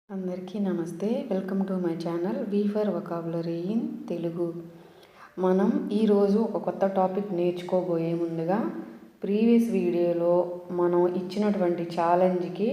అందరికీ నమస్తే. Welcome to my channel V for vocabulary in Telugu. మనం ఈరోజు ఒక కొత్త టాపిక్ నేర్చుకోబోయే ముందుగా ప్రీవియస్ వీడియోలో మనం ఇచ్చినటువంటి ఛాలెంజ్కి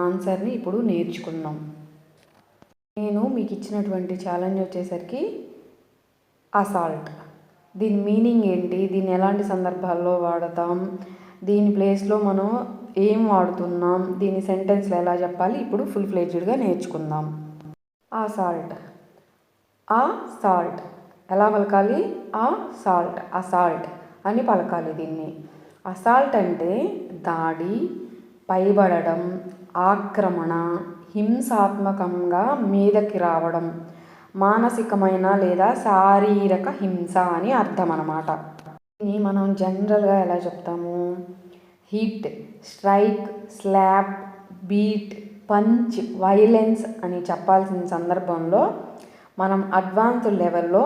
ఆన్సర్ని ఇప్పుడు నేర్చుకుందాం. నేను మీకు ఇచ్చినటువంటి ఛాలెంజ్ వచ్చేసరికి అసాల్ట్. దీని మీనింగ్ ఏంటి, దీన్ని ఎలాంటి సందర్భాల్లో వాడతాం, దీని ప్లేస్లో మనం ఏం వాడుతున్నాం, దీని సెంటెన్స్లో ఎలా చెప్పాలి, ఇప్పుడు ఫుల్ ఫ్లెడ్జ్డ్గా నేర్చుకుందాం. అసాల్ట్. ఆ సాల్ట్ ఎలా పలకాలి? ఆ సాల్ట్, అసాల్ట్ అని పలకాలి దీన్ని. అసాల్ట్ అంటే దాడి, పైబడడం, ఆక్రమణ, హింసాత్మకంగా మీదకి రావడం, మానసికమైన లేదా శారీరక హింస అని అర్థం అన్నమాట. దీన్ని మనం జనరల్గా ఎలా చెప్తాము? Hit, strike, slap, beat, punch, violence అని చెప్పాల్సిన సందర్భంలో మనం అడ్వాన్స్డ్ లెవెల్లో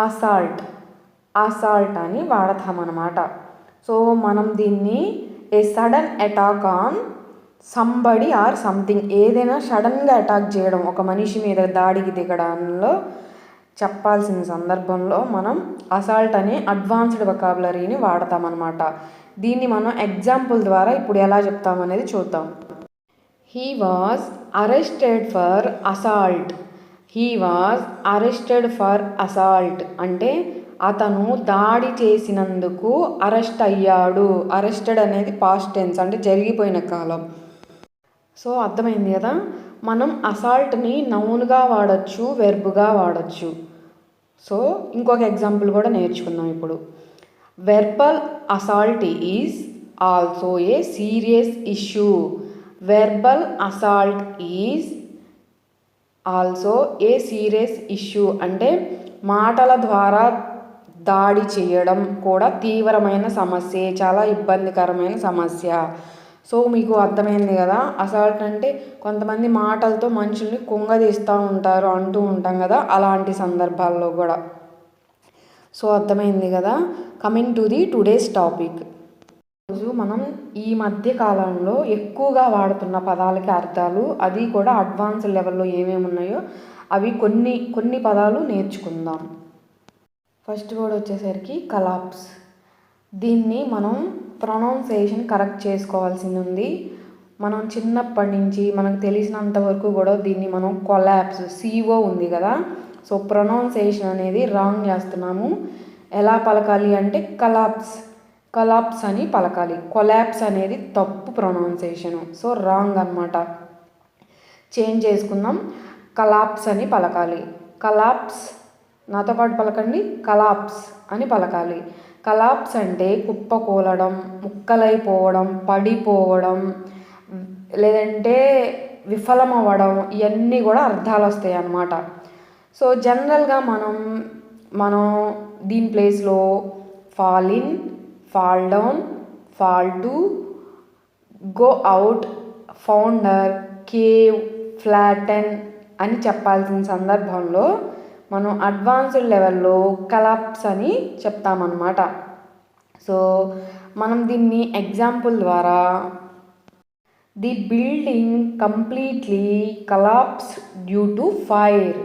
అసాల్ట్ అని వాడతామన్నమాట. సో మనం దీన్ని ఏ sudden attack on somebody or something, ఏదైనా సడన్గా అటాక్ చేయడం, ఒక మనిషి మీద దాడికి దిగడంలో చెప్పాల్సిన సందర్భంలో మనం అసాల్ట్ అనే అడ్వాన్స్డ్ వొకాబులరీని వాడతామన్నమాట. దీన్ని మనం ఎగ్జాంపుల్ ద్వారా ఇప్పుడు ఎలా చెప్తామనేది చూద్దాం. He was arrested for assault. He was arrested for assault అంటే అతను దాడి చేసినందుకు అరెస్ట్ అయ్యాడు. అరెస్టెడ్ అనేది పాస్ట్ టెన్స్, అంటే జరిగిపోయిన కాలం. సో అర్థమైంది కదా. మనం అసాల్ట్ని నౌన్గా వాడచ్చు, వెర్బ్గా వాడచ్చు. సో ఇంకొక ఎగ్జాంపుల్ కూడా నేర్చుకుందాం ఇప్పుడు. Verbal assault is also a serious issue. Verbal assault is also a serious issue అంటే మాటల ద్వారా దాడి చేయడం కూడా తీవ్రమైన సమస్య, చాలా ఇబ్బందికరమైన సమస్య. సో మీకు అర్థమైంది కదా. అసాల్ట్ అంటే కొంతమంది మాటలతో మనుషుల్ని కుంగదీస్తూ ఉంటారు, అంటూ ఉంటాం కదా, అలాంటి సందర్భాల్లో కూడా. సో అర్థమైంది కదా. Coming to the today's topic. ఈరోజు మనం ఈ మధ్య కాలంలో ఎక్కువగా వాడుతున్న పదాలకి అర్థాలు, అది కూడా అడ్వాన్స్ లెవెల్లో ఏమేమి ఉన్నాయో అవి కొన్ని పదాలు నేర్చుకుందాం. ఫస్ట్ వర్డ్ వచ్చేసరికి కలాప్స్. దీన్ని మనం ప్రొనౌన్సియేషన్ కరెక్ట్ చేసుకోవాల్సింది ఉంది. మనం చిన్నప్పటి నుంచి మనకు తెలిసినంత వరకు కూడా దీన్ని మనం కొలాప్స్, సిఓ ఉంది కదా, సో ప్రొనౌన్సియేషన్ అనేది రాంగ్ చేస్తున్నాము. ఎలా పలకాలి అంటే కలాప్స్ అని పలకాలి. కొలాప్స్ అనేది తప్పు ప్రొనౌన్సియేషను, సో రాంగ్ అన్నమాట. చేంజ్ చేసుకుందాం. కలాప్స్ అని పలకాలి. కలాప్స్, నాతో పాటు పలకండి. కలాప్స్ అని పలకాలి. కలాప్స్ అంటే కుప్పకూలడం, ముక్కలైపోవడం, పడిపోవడం, లేదంటే విఫలమవ్వడం, ఇవన్నీ కూడా అర్థాలు వస్తాయి అన్నమాట. సో జనరల్గా మనం దీని ప్లేస్లో fall in, fall down, fall to, go out, founder, cave, flatten అని చెప్పాల్సిన సందర్భంలో మనం అడ్వాన్స్డ్ లెవెల్లో కలాప్స్ అని చెప్తామన్నమాట. సో మనం దీన్ని ఎగ్జాంపుల్ ద్వారా, the building completely collapsed due to fire.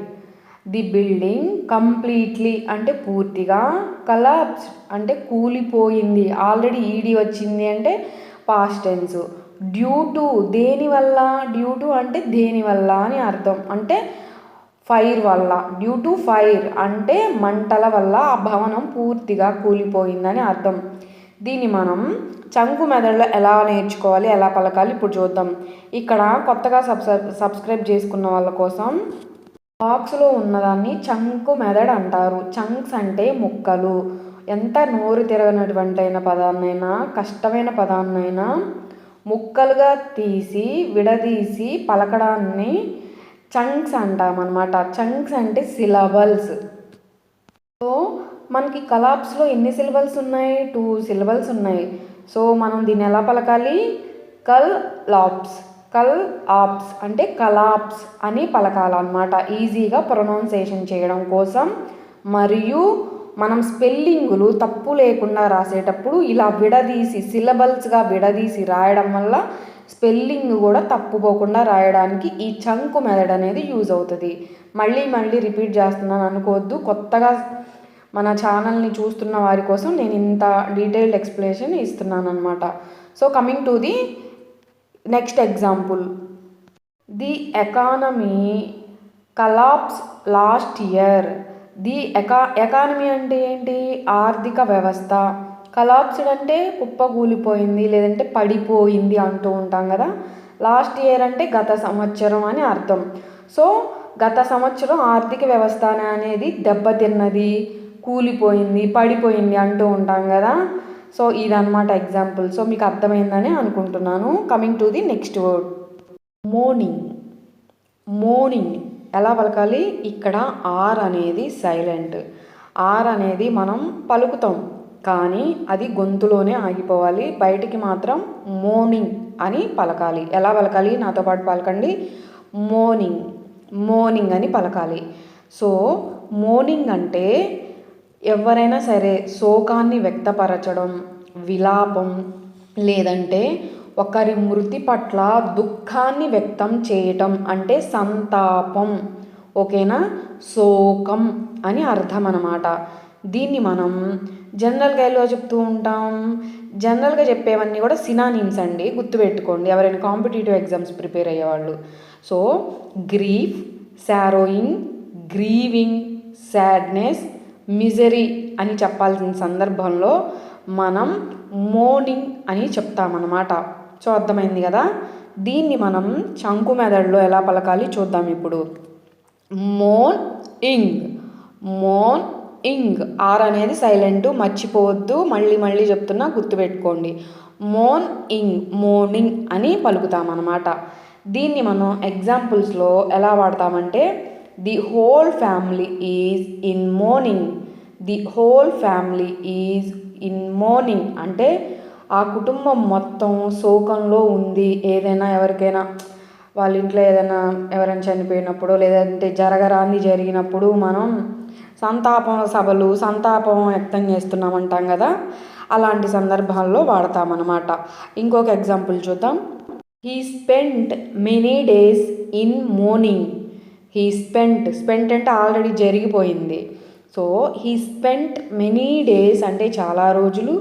The building completely అంటే పూర్తిగా, కలాప్స్డ్ అంటే కూలిపోయింది, ఆల్రెడీ ఈడి వచ్చింది అంటే పాస్ట్ టెన్స్. డ్యూ టు దేనివల్ల, డ్యూ టు అంటే దేనివల్ల అని అర్థం, అంటే ఫైర్ వల్ల. డ్యూ టు ఫైర్ అంటే మంటల వల్ల ఆ భవనం పూర్తిగా కూలిపోయిందని అర్థం. దీన్ని మనం చంకు మెథడ్లో ఎలా నేర్చుకోవాలి, ఎలా పలకాలి ఇప్పుడు చూద్దాం. ఇక్కడ కొత్తగా సబ్స్క్రైబ్ చేసుకున్న వాళ్ళ కోసం బాక్స్లో ఉన్నదాన్ని చంకు మెథడ్ అంటారు. చంక్స్ అంటే ముక్కలు. ఎంత నోరు తిరగనటువంటి పదాన్నైనా, కష్టమైన పదాన్నైనా ముక్కలుగా తీసి విడదీసి పలకడాన్ని చంక్స్ అంటామన్నమాట. చంక్స్ అంటే సిలబల్స్. సో మనకి కలాప్స్లో ఎన్ని సిలబల్స్ ఉన్నాయి? 2 సిలబల్స్ ఉన్నాయి. సో మనం దీన్ని ఎలా పలకాలి? కలాప్స్ అంటే కలాప్స్ అని పలకాలన్నమాట, ఈజీగా ప్రొనౌన్సియేషన్ చేయడం కోసం. మరియు మనం స్పెల్లింగులు తప్పు లేకుండా రాసేటప్పుడు ఇలా విడదీసి, సిలబల్స్గా విడదీసి రాయడం వల్ల స్పెల్లింగ్ కూడా తప్పుపోకుండా రాయడానికి ఈ చంకు మెథడ్ అనేది యూజ్ అవుతుంది. మళ్ళీ మళ్ళీ రిపీట్ చేస్తున్నాను అనుకోవద్దు, కొత్తగా మన ఛానల్ని చూస్తున్న వారి కోసం నేను ఇంత డీటెయిల్డ్ ఎక్స్ప్లెనేషన్ ఇస్తున్నాను అనమాట. So coming to the next example, the economy collapse last year. The economy అంటే ఏంటి? ఆర్థిక వ్యవస్థ. కలాప్స్డ్ అంటే కుప్పకూలిపోయింది లేదంటే పడిపోయింది అంటూ ఉంటాం కదా. లాస్ట్ ఇయర్ అంటే గత సంవత్సరం అని అర్థం. సో గత సంవత్సరం ఆర్థిక వ్యవస్థ అనేది దెబ్బతిన్నది, కూలిపోయింది, పడిపోయింది అంటూ ఉంటాం కదా. సో ఇదన్నమాట ఎగ్జాంపుల్. సో మీకు అర్థమైందని అనుకుంటున్నాను. Coming to the next word, morning. Morning ఎలా పలకాలి? ఇక్కడ ఆర్ అనేది సైలెంట్. ఆర్ అనేది మనం పలుకుతాం కానీ అది గొంతులోనే ఆగిపోవాలి, బయటికి మాత్రం మోర్నింగ్ అని పలకాలి. ఎలా పలకాలి? నాతో పాటు పలకండి. మోర్నింగ్, మోర్నింగ్ అని పలకాలి. సో మోర్నింగ్ అంటే ఎవరైనా సరే శోకాన్ని వ్యక్తపరచడం, విలాపం, లేదంటే ఒకరి మృతి పట్ల దుఃఖాన్ని వ్యక్తం చేయటం అంటే సంతాపం. ఓకేనా? శోకం అని అర్థం అన్నమాట. దీన్ని మనం జనరల్గా ఎలా చెప్తూ ఉంటాం? జనరల్గా చెప్పేవన్నీ కూడా సినానిమ్స్ అండి, గుర్తుపెట్టుకోండి ఎవరైనా కాంపిటేటివ్ ఎగ్జామ్స్ ప్రిపేర్ అయ్యేవాళ్ళు. So grief, sorrowing, grieving, sadness, misery అని చెప్పాల్సిన సందర్భంలో మనం మోర్నింగ్ అని చెప్తామన్నమాట. సో అర్థమైంది కదా. దీన్ని మనం చంకు మెథడ్లో ఎలా పలకాలి చూద్దాం ఇప్పుడు. మోన్ ఇంగ్, మోన్ ఇంగ్. ఆర్ అనేది సైలెంట్, మర్చిపోవద్దు, మళ్ళీ మళ్ళీ చెప్తున్నా, గుర్తుపెట్టుకోండి. మోన్ ఇంగ్, మోర్నింగ్ అని పలుకుతామన్నమాట. దీన్ని మనం ఎగ్జాంపుల్స్లో ఎలా వాడతామంటే, the whole family is in mourning. The whole family is in mourning అంటే ఆ కుటుంబం మొత్తం శోకంలో ఉంది. ఏదైనా ఎవరికైనా వాళ్ళ ఇంట్లో ఏదైనా ఎవరైనా చనిపోయినప్పుడు లేదంటే జరగరాంది జరిగినప్పుడు మనం సంతాపం సభలు, సంతాపం వ్యక్తం చేస్తున్నామంటాం కదా, అలాంటి సందర్భాల్లో వాడతామన్నమాట. ఇంకొక ఎగ్జాంపుల్ చూద్దాం. He spent many days in morning. He spent అంటే ఆల్రెడీ జరిగిపోయింది. So he spent many days అంటే చాలా రోజులు,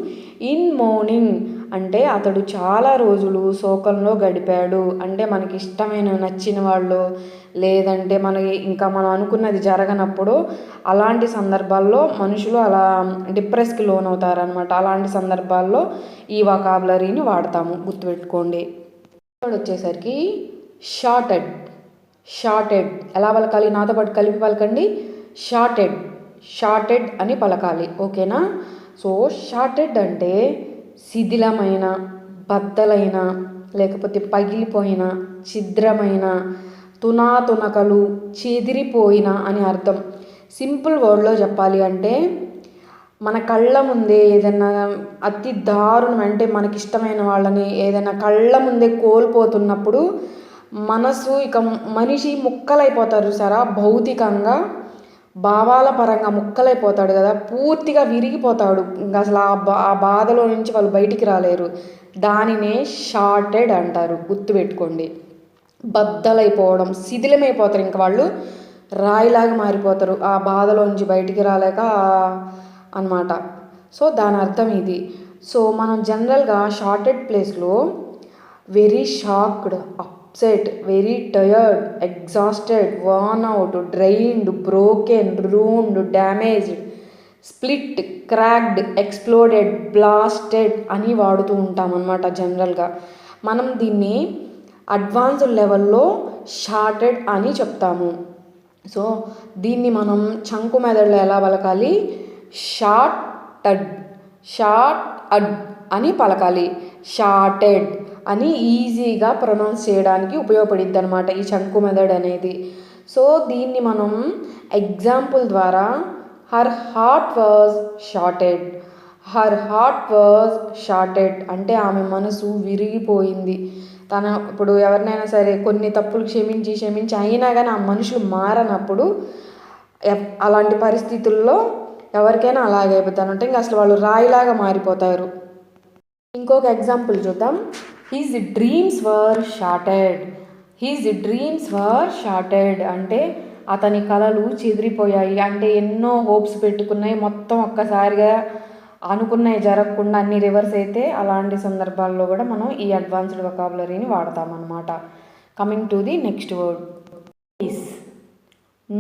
ఇన్ మోర్నింగ్ అంటే అతడు చాలా రోజులు శోకంలో గడిపాడు. అంటే మనకి ఇష్టమైన నచ్చిన వాళ్ళు లేదంటే మనకి ఇంకా మనం అనుకున్నది జరగనప్పుడు అలాంటి సందర్భాల్లో మనుషులు అలా డిప్రెస్కి లోనవుతారనమాట. అలాంటి సందర్భాల్లో ఈ వొకాబులరీని వాడతాము, గుర్తుపెట్టుకోండి. వచ్చేసరికి షార్టెడ్. షార్టెడ్ ఎలా పలకాలి? నాతో పాటు కలిపి పలకండి. షార్టెడ్, షార్టెడ్ అని పలకాలి. ఓకేనా? సో షార్టెడ్ అంటే శిథిలమైన, బద్దలైన, లేకపోతే పగిలిపోయిన, ఛిద్రమైన, తునాతునకలు, చెదిరిపోయిన అని అర్థం. సింపుల్ వర్డ్లో చెప్పాలి అంటే మన కళ్ళ ముందే ఏదైనా అతి దారుణం అంటే మనకిష్టమైన వాళ్ళని ఏదైనా కళ్ళ ముందే కోల్పోతున్నప్పుడు మనసు ఇక మనిషి ముక్కలైపోతారు సరా, భౌతికంగా భావాల పరంగా ముక్కలైపోతాడు కదా, పూర్తిగా విరిగిపోతాడు. ఇంకా అసలు ఆ బాధలో నుంచి వాళ్ళు బయటికి రాలేరు. దానినే షార్టెడ్ అంటారు, గుర్తుపెట్టుకోండి. బద్దలైపోవడం, శిథిలమైపోతారు, ఇంకా వాళ్ళు రాయిలాగా మారిపోతారు ఆ బాధలో నుంచి బయటికి రాలేక అన్నమాట. సో దాని అర్థం ఇది. సో మనం జనరల్గా షార్టెడ్ ప్లేస్లో very shocked, upset, very tired, exhausted, worn out, drained, broken, ruined, damaged, split, cracked, exploded, blasted అని వాడుతూ ఉంటాం అన్నమాట. జనరల్గా మనం దీన్ని అడ్వాన్స్డ్ లెవెల్లో షార్టెడ్ అని చెప్తాము. సో దీన్ని మనం చంకు మెథడ్లో ఎలా పలకాలి? షార్టెడ్, షార్టెడ్ అని పలకాలి. షార్టెడ్ అని ఈజీగా ప్రొనౌన్స్ చేయడానికి ఉపయోగపడిద్ది అనమాట ఈ చంకు మెథడ్ అనేది. సో దీన్ని మనం ఎగ్జాంపుల్ ద్వారా her heart was shorted. Her heart was shorted అంటే ఆమె మనసు విరిగిపోయింది. ఇప్పుడు ఎవరినైనా సరే కొన్ని తప్పులు క్షమించి అయినా కానీ ఆ మనుషులు మారనప్పుడు అలాంటి పరిస్థితుల్లో ఎవరికైనా అలాగే అయిపోతానంటే ఇంకా అసలు వాళ్ళు రాయిలాగా మారిపోతారు. ఇంకొక ఎగ్జాంపుల్ చూద్దాం. హిస్ డ్రీమ్స్ వర్ షాటర్డ్. హిస్ డ్రీమ్స్ వర్ షాటర్డ్ అంటే అతని కలలు చెదిరిపోయాయి. అంటే ఎన్నో హోప్స్ పెట్టుకున్నాయి, మొత్తం ఒక్కసారిగా అనుకున్నవి జరగకుండా అన్ని రివర్స్ అయితే అలాంటి సందర్భాల్లో కూడా మనం ఈ అడ్వాన్స్డ్ వొకాబులరీని వాడతామన్నమాట. Coming to the next word,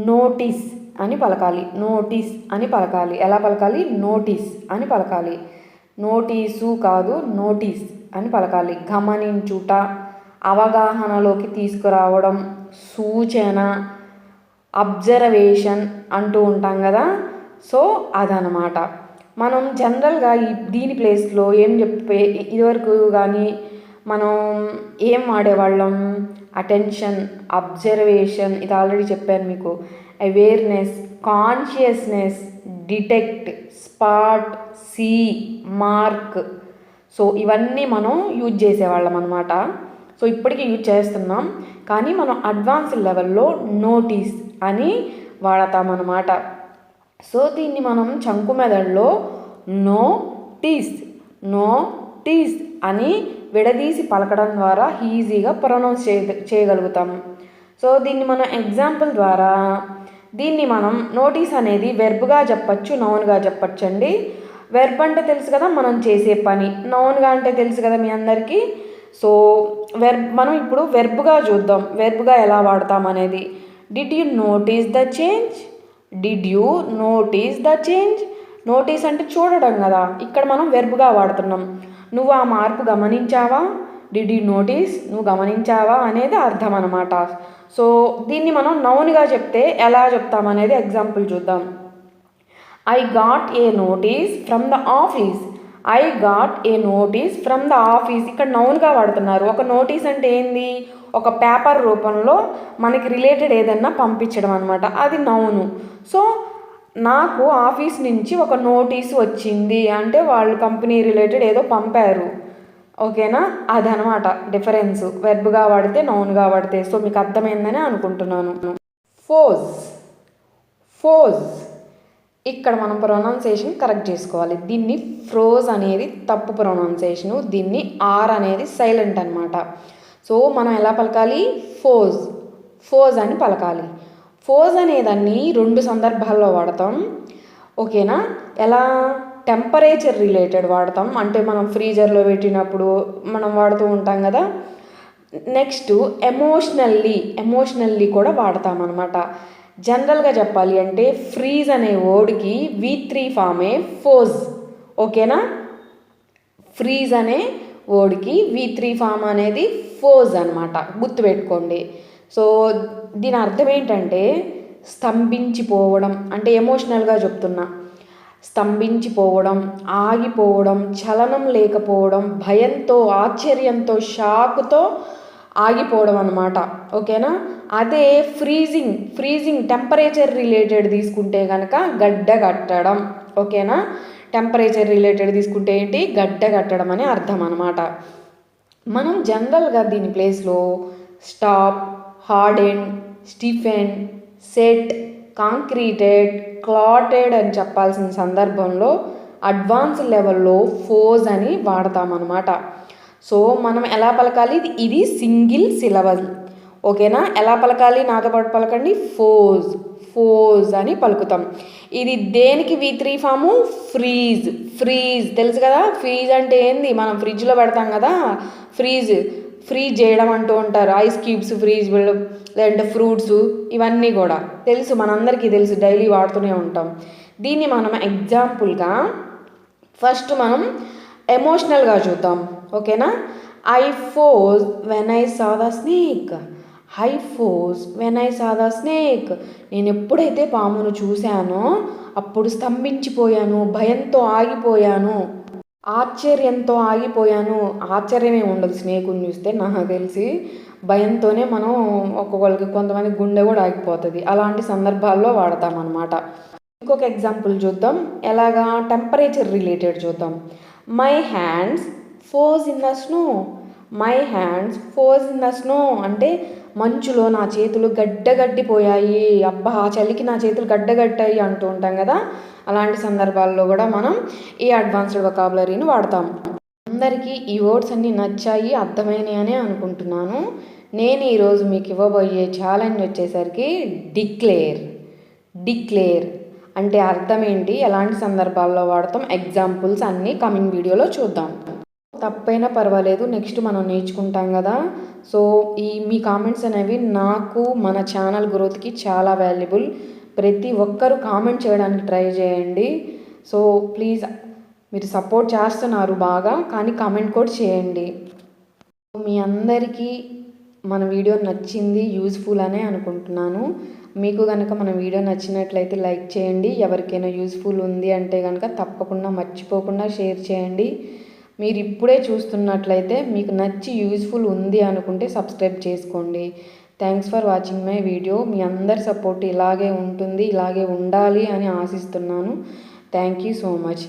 notice అని పలకాలి. నోటీస్ అని పలకాలి. ఎలా పలకాలి? నోటీస్ అని పలకాలి. నోటీసు కాదు, నోటీస్ అని పలకాలి. గమనించుట, అవగాహనలోకి తీసుకురావడం, సూచన, అబ్జర్వేషన్ అంటూ ఉంటాం కదా. సో అదనమాట. మనం జనరల్గా దీని ప్లేస్లో ఏం చెప్పే ఇదివరకు కానీ మనం ఏం వాడేవాళ్ళం? అటెన్షన్, అబ్జర్వేషన్, ఇది ఆల్రెడీ చెప్పాను మీకు. Awareness, consciousness, detect, spot, see, mark. So ఇవన్నీ మనం యూజ్ చేసేవాళ్ళం అనమాట. సో ఇప్పటికీ యూజ్ చేస్తున్నాం, కానీ మనం అడ్వాన్స్ లెవెల్లో నోటీస్ అని వాడతామన్నమాట. సో దీన్ని మనం చంకు మెదడులో నోటీస్, నోటీస్ అని విడదీసి పలకడం ద్వారా ఈజీగా ప్రొనౌన్స్ చేయగలుగుతాం. సో దీన్ని మనం ఎగ్జాంపుల్ ద్వారా దీన్ని మనం నోటీస్ అనేది వెర్బ్గా చెప్పచ్చు, నౌన్గా చెప్పచ్చు అండి. వెర్బ్ అంటే తెలుసు కదా, మనం చేసే పని. నౌన్గా అంటే తెలుసు కదా మీ అందరికీ. సో మనం ఇప్పుడు వెర్బ్గా చూద్దాం, వెర్బ్గా ఎలా వాడతాం అనేది. Did you notice the change? Did you notice the change? Notice అంటే చూడడం కదా, ఇక్కడ మనం వెర్బ్గా వాడుతున్నాం. నువ్వు ఆ మార్పు గమనించావా? Did you notice? నువ్వు గమనించావా అనేది అర్థం అనమాట. సో దీన్ని మనం నౌన్గా చెప్తే ఎలా చెప్తామనేది ఎగ్జాంపుల్ చూద్దాం. I got a notice from the office. I got a notice from the office. ఇక్కడ నౌన్గా వాడుతున్నారు. ఒక నోటీస్ అంటే ఏంది? ఒక పేపర్ రూపంలో మనకి రిలేటెడ్ ఏదన్నా పంపించడం అనమాట, అది నౌను. సో నాకు ఆఫీస్ నుంచి ఒక నోటీస్ వచ్చింది అంటే వాళ్ళు కంపెనీ రిలేటెడ్ ఏదో పంపారు. ఓకేనా? అదనమాట డిఫరెన్స్, వెర్బ్గా వాడితే నౌన్గా వాడితే. సో మీకు అర్థమైందని అనుకుంటున్నాను. Pose, pose. ఇక్కడ మనం ప్రొనౌన్సియేషన్ కరెక్ట్ చేసుకోవాలి. దీన్ని ఫ్రోజ్ అనేది తప్పు ప్రొనౌన్సియేషను, దీన్ని ఆర్ అనేది సైలెంట్ అనమాట. సో మనం ఎలా పలకాలి? ఫోజ్, ఫోజ్ అని పలకాలి. ఫోజ్ అనేదాన్ని 2 సందర్భాల్లో వాడతాం. ఓకేనా? ఎలా? టెంపరేచర్ రిలేటెడ్ వాడతాం, అంటే మనం ఫ్రీజర్లో పెట్టినప్పుడు మనం వాడుతూ ఉంటాం కదా. నెక్స్ట్ ఎమోషనల్లీ కూడా వాడతాం అనమాట. జనరల్గా చెప్పాలి అంటే ఫ్రీజ్ అనే వర్డ్కి V3 ఫామే ఫోజ్. ఓకేనా? ఫ్రీజ్ అనే వర్డ్కి V3 ఫామ్ అనేది ఫోజ్ అనమాట, గుర్తుపెట్టుకోండి. సో దీని అర్థం ఏంటంటే స్తంభించిపోవడం, అంటే ఎమోషనల్గా చెప్తున్నా. స్తంభించిపోవడం, ఆగిపోవడం, చలనం లేకపోవడం, భయంతో, ఆశ్చర్యంతో, షాకుతో ఆగిపోవడం అనమాట. ఓకేనా? అదే ఫ్రీజింగ్ టెంపరేచర్ రిలేటెడ్ తీసుకుంటే కనుక గడ్డ కట్టడం. ఓకేనా? టెంపరేచర్ రిలేటెడ్ తీసుకుంటే ఏంటి? గడ్డ కట్టడం అని అర్థం అనమాట. మనం జనరల్గా దీని ప్లేస్లో స్టాప్, హార్డెన్, స్టిఫెన్, సెట్, కాంక్రీటెడ్, క్లాటెడ్ అని చెప్పాల్సిన సందర్భంలో అడ్వాన్స్ లెవెల్లో ఫోజ్ అని వాడతామన్నమాట. సో మనం ఎలా పలకాలి? ఇది సింగిల్ సిలబల్. ఓకేనా? ఎలా పలకాలి? నాతో పాటు పలకండి. ఫోజ్, ఫోజ్ అని పలుకుతాం. ఇది దేనికి V3 ఫాము? ఫ్రీజ్ తెలుసు కదా. ఫ్రీజ్ అంటే ఏంది? మనం ఫ్రిడ్జ్లో పెడతాం కదా, ఫ్రీజ్ చేయడం అంటూ ఉంటారు. ఐస్ క్యూబ్స్ ఫ్రీజ్, లేదంటే ఫ్రూట్స్, ఇవన్నీ కూడా తెలుసు, మనందరికీ తెలుసు, డైలీ వాడుతూనే ఉంటాం. దీన్ని మనం ఎగ్జాంపుల్గా ఫస్ట్ మనం ఎమోషనల్గా చూద్దాం. ఓకేనా? I pose when I saw the snake. I pose when I saw the snake. నేను ఎప్పుడైతే పామును చూశానో అప్పుడు స్తంభించిపోయాను, భయంతో ఆగిపోయాను, ఆశ్చర్యంతో ఆగిపోయాను. ఆశ్చర్యమే ఉండదు స్నేకుని చూస్తే నాకు తెలిసి, భయంతోనే మనం కొంతమంది గుండె కూడా ఆగిపోతుంది. అలాంటి సందర్భాల్లో వాడతామన్నమాట. ఇంకొక ఎగ్జాంపుల్ చూద్దాం. ఎలాగా? టెంపరేచర్ రిలేటెడ్ చూద్దాం. My hands pose in the snow. My hands pose in the snow అంటే మంచులో నా చేతులు గడ్డగట్టిపోయాయి, అబ్బా ఆ చలికి నా చేతులు గడ్డగట్టాయి అంటూ ఉంటాం కదా. అలాంటి సందర్భాల్లో కూడా మనం ఈ అడ్వాన్స్డ్ వొకాబులరీని వాడతాం. అందరికీ ఈ వర్డ్స్ అన్నీ నచ్చాయి, అర్థమైనాయి అని అనుకుంటున్నాను. నేను ఈరోజు మీకు ఇవ్వబోయే ఛాలెంజ్ వచ్చేసరికి డిక్లేర్ అంటే అర్థం ఏంటి, ఎలాంటి సందర్భాల్లో వాడతాం, ఎగ్జాంపుల్స్ అన్నీ కమింగ్ వీడియోలో చూద్దాం. తప్పైనా పర్వాలేదు, నెక్స్ట్ మనం నేర్చుకుంటాం కదా. సో మీ కామెంట్స్ అనేవి నాకు మన ఛానల్ గ్రోత్కి చాలా వాల్యుబుల్. ప్రతి ఒక్కరూ కామెంట్ చేయడానికి ట్రై చేయండి. సో ప్లీజ్, మీరు సపోర్ట్ చేస్తున్నారు బాగా, కానీ కామెంట్ కూడా చేయండి. మీ అందరికీ మన వీడియో నచ్చింది, యూజ్ఫుల్ అనే అనుకుంటున్నాను. మీకు కనుక మన వీడియో నచ్చినట్లయితే లైక్ చేయండి. ఎవరికైనా యూజ్ఫుల్ ఉంది అంటే కనుక తప్పకుండా మర్చిపోకుండా షేర్ చేయండి. మీరు ఇప్పుడే చూస్తున్నట్లయితే మీకు నచ్చి యూజ్ఫుల్ ఉంది అనుకుంటే సబ్స్క్రైబ్ చేసుకోండి. Thanks for watching my video. మీ అందరి సపోర్ట్ ఇలాగే ఉంటుంది, ఇలాగే ఉండాలి అని ఆశిస్తున్నాను. Thank you so much.